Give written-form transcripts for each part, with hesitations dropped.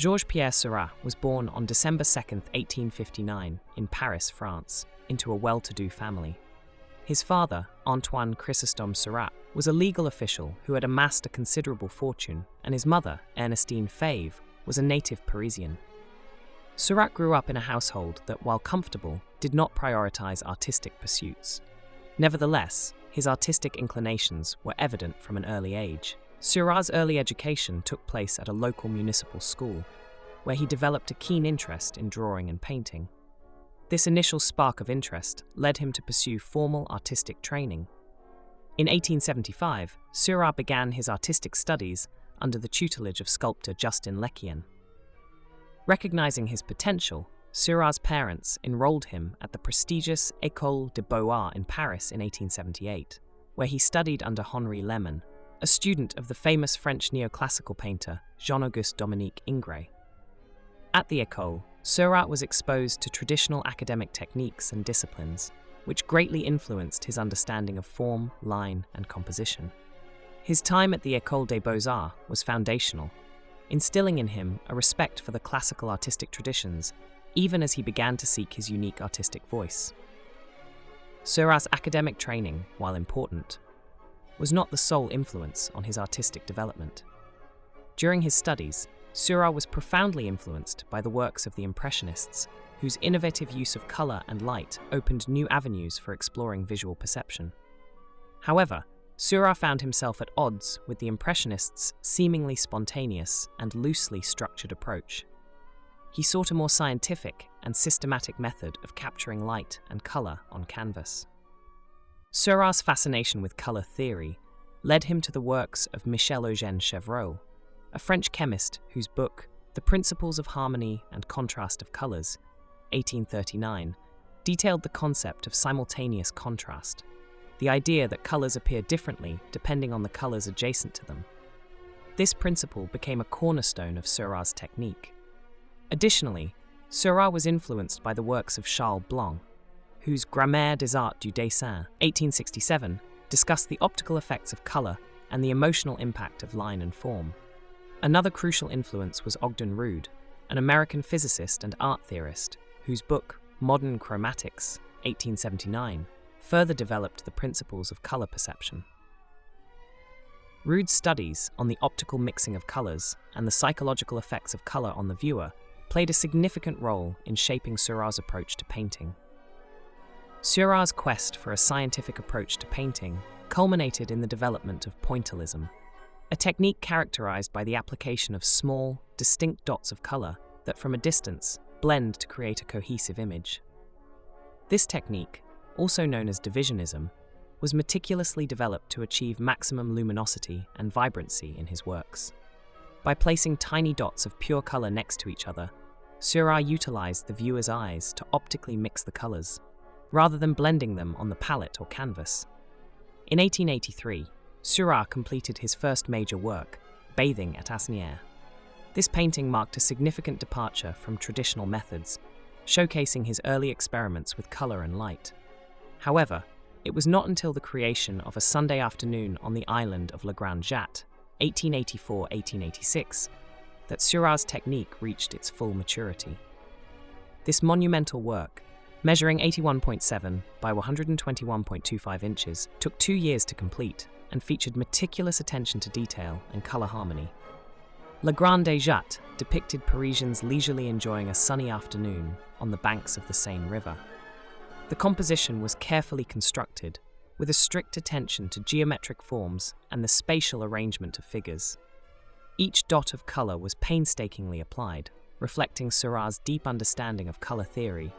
Georges-Pierre Seurat was born on December 2, 1859, in Paris, France, into a well-to-do family. His father, Antoine Chrysostome Seurat, was a legal official who had amassed a considerable fortune, and his mother, Ernestine Fèvre, was a native Parisian. Seurat grew up in a household that, while comfortable, did not prioritize artistic pursuits. Nevertheless, his artistic inclinations were evident from an early age. Seurat's early education took place at a local municipal school, where he developed a keen interest in drawing and painting. This initial spark of interest led him to pursue formal artistic training. In 1875, Seurat began his artistic studies under the tutelage of sculptor Justin Lequien. Recognizing his potential, Seurat's parents enrolled him at the prestigious École des Beaux-Arts in Paris in 1878, where he studied under Henri Lehmann, a student of the famous French neoclassical painter Jean-Auguste Dominique Ingres. At the École, Seurat was exposed to traditional academic techniques and disciplines, which greatly influenced his understanding of form, line, and composition. His time at the École des Beaux-Arts was foundational, instilling in him a respect for the classical artistic traditions, even as he began to seek his unique artistic voice. Seurat's academic training, while important, was not the sole influence on his artistic development. During his studies, Seurat was profoundly influenced by the works of the Impressionists, whose innovative use of color and light opened new avenues for exploring visual perception. However, Seurat found himself at odds with the Impressionists' seemingly spontaneous and loosely structured approach. He sought a more scientific and systematic method of capturing light and color on canvas. Seurat's fascination with color theory led him to the works of Michel-Eugène Chevreul, a French chemist whose book, The Principles of Harmony and Contrast of Colors, 1839, detailed the concept of simultaneous contrast, the idea that colors appear differently depending on the colors adjacent to them. This principle became a cornerstone of Seurat's technique. Additionally, Seurat was influenced by the works of Charles Blanc, whose Grammaire des Arts du Dessin, 1867, discussed the optical effects of color and the emotional impact of line and form. Another crucial influence was Ogden Rood, an American physicist and art theorist, whose book, Modern Chromatics, 1879, further developed the principles of color perception. Rood's studies on the optical mixing of colors and the psychological effects of color on the viewer played a significant role in shaping Seurat's approach to painting. Seurat's quest for a scientific approach to painting culminated in the development of Pointillism, a technique characterized by the application of small, distinct dots of color that from a distance blend to create a cohesive image. This technique, also known as Divisionism, was meticulously developed to achieve maximum luminosity and vibrancy in his works. By placing tiny dots of pure color next to each other, Seurat utilized the viewer's eyes to optically mix the colors, rather than blending them on the palette or canvas. In 1883, Seurat completed his first major work, Bathing at Asnières. This painting marked a significant departure from traditional methods, showcasing his early experiments with color and light. However, it was not until the creation of A Sunday Afternoon on the Island of Grande, Jatte, 1884-1886, that Seurat's technique reached its full maturity. This monumental work, measuring 81.7 by 121.25 inches, took 2 years to complete and featured meticulous attention to detail and color harmony. La Grande Jatte depicted Parisians leisurely enjoying a sunny afternoon on the banks of the Seine River. The composition was carefully constructed, with a strict attention to geometric forms and the spatial arrangement of figures. Each dot of color was painstakingly applied, reflecting Seurat's deep understanding of color theory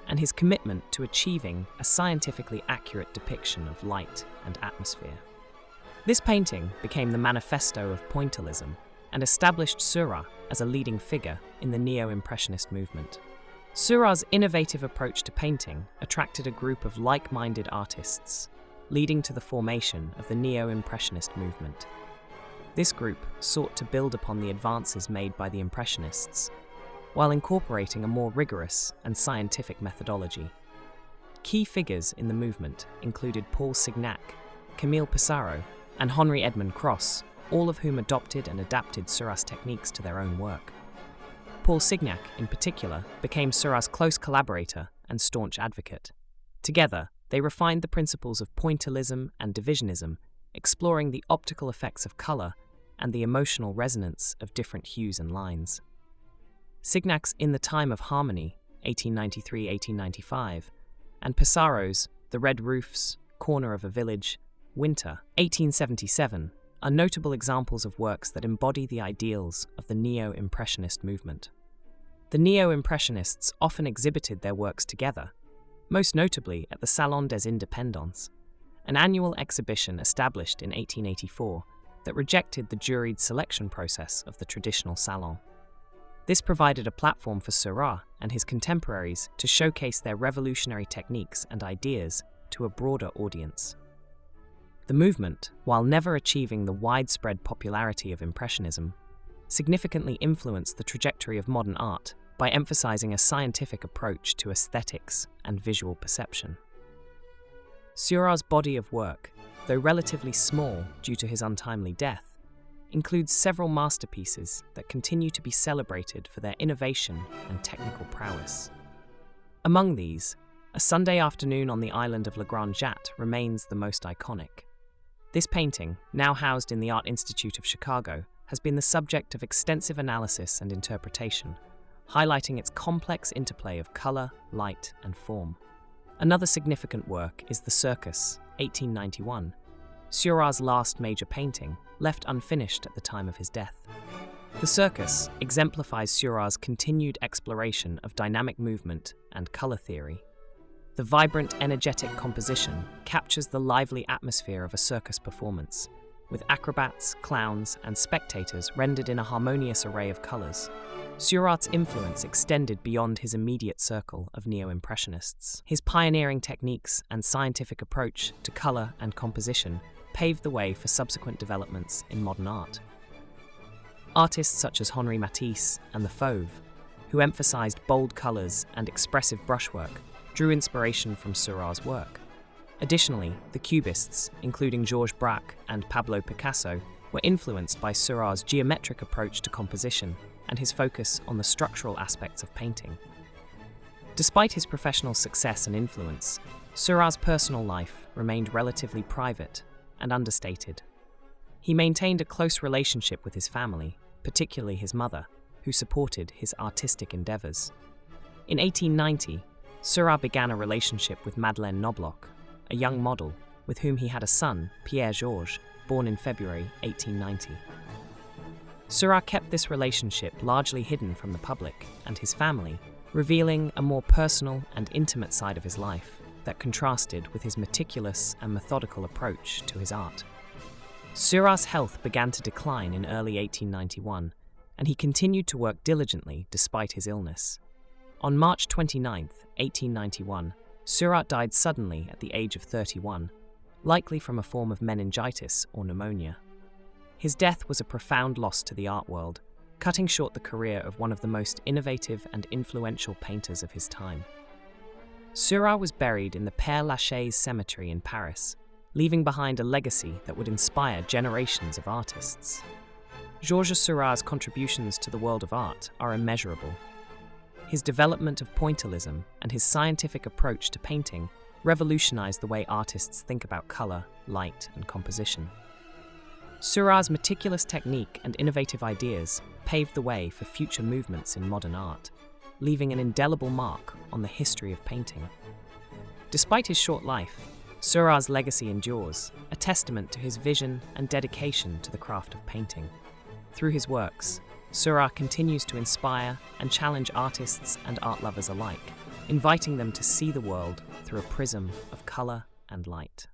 and his commitment to achieving a scientifically accurate depiction of light and atmosphere. This painting became the manifesto of Pointillism and established Seurat as a leading figure in the Neo-Impressionist movement. Seurat's innovative approach to painting attracted a group of like-minded artists, leading to the formation of the Neo-Impressionist movement. This group sought to build upon the advances made by the Impressionists, while incorporating a more rigorous and scientific methodology. Key figures in the movement included Paul Signac, Camille Pissarro, and Henri Edmond Cross, all of whom adopted and adapted Seurat's techniques to their own work. Paul Signac, in particular, became Seurat's close collaborator and staunch advocate. Together, they refined the principles of Pointillism and Divisionism, exploring the optical effects of color and the emotional resonance of different hues and lines. Signac's In the Time of Harmony, 1893-1895, and Pissaro's The Red Roofs, Corner of a Village, Winter, 1877, are notable examples of works that embody the ideals of the Neo-Impressionist movement. The Neo-Impressionists often exhibited their works together, most notably at the Salon des Indépendants, an annual exhibition established in 1884 that rejected the juried selection process of the traditional salon. This provided a platform for Seurat and his contemporaries to showcase their revolutionary techniques and ideas to a broader audience. The movement, while never achieving the widespread popularity of Impressionism, significantly influenced the trajectory of modern art by emphasizing a scientific approach to aesthetics and visual perception. Seurat's body of work, though relatively small due to his untimely death, includes several masterpieces that continue to be celebrated for their innovation and technical prowess. Among these, A Sunday Afternoon on the Island of Jatte remains the most iconic. This painting, now housed in the Art Institute of Chicago, has been the subject of extensive analysis and interpretation, highlighting its complex interplay of color, light, and form. Another significant work is The Circus, 1891, Seurat's last major painting, left unfinished at the time of his death. The Circus exemplifies Seurat's continued exploration of dynamic movement and color theory. The vibrant, energetic composition captures the lively atmosphere of a circus performance, with acrobats, clowns, and spectators rendered in a harmonious array of colors. Seurat's influence extended beyond his immediate circle of Neo-Impressionists. His pioneering techniques and scientific approach to color and composition paved the way for subsequent developments in modern art. Artists such as Henri Matisse and the Fauve, who emphasized bold colors and expressive brushwork, drew inspiration from Seurat's work. Additionally, the Cubists, including Georges Braque and Pablo Picasso, were influenced by Seurat's geometric approach to composition and his focus on the structural aspects of painting. Despite his professional success and influence, Seurat's personal life remained relatively private and understated. He maintained a close relationship with his family, particularly his mother, who supported his artistic endeavors. In 1890, Seurat began a relationship with Madeleine Knobloch, a young model with whom he had a son, Pierre-Georges, born in February 1890. Seurat kept this relationship largely hidden from the public and his family, revealing a more personal and intimate side of his life that contrasted with his meticulous and methodical approach to his art. Seurat's health began to decline in early 1891, and he continued to work diligently despite his illness. On March 29, 1891, Seurat died suddenly at the age of 31, likely from a form of meningitis or pneumonia. His death was a profound loss to the art world, cutting short the career of one of the most innovative and influential painters of his time. Seurat was buried in the Père Lachaise cemetery in Paris, leaving behind a legacy that would inspire generations of artists. Georges Seurat's contributions to the world of art are immeasurable. His development of Pointillism and his scientific approach to painting revolutionized the way artists think about color, light, and composition. Seurat's meticulous technique and innovative ideas paved the way for future movements in modern art, leaving an indelible mark on the history of painting. Despite his short life, Seurat's legacy endures, a testament to his vision and dedication to the craft of painting. Through his works, Seurat continues to inspire and challenge artists and art lovers alike, inviting them to see the world through a prism of color and light.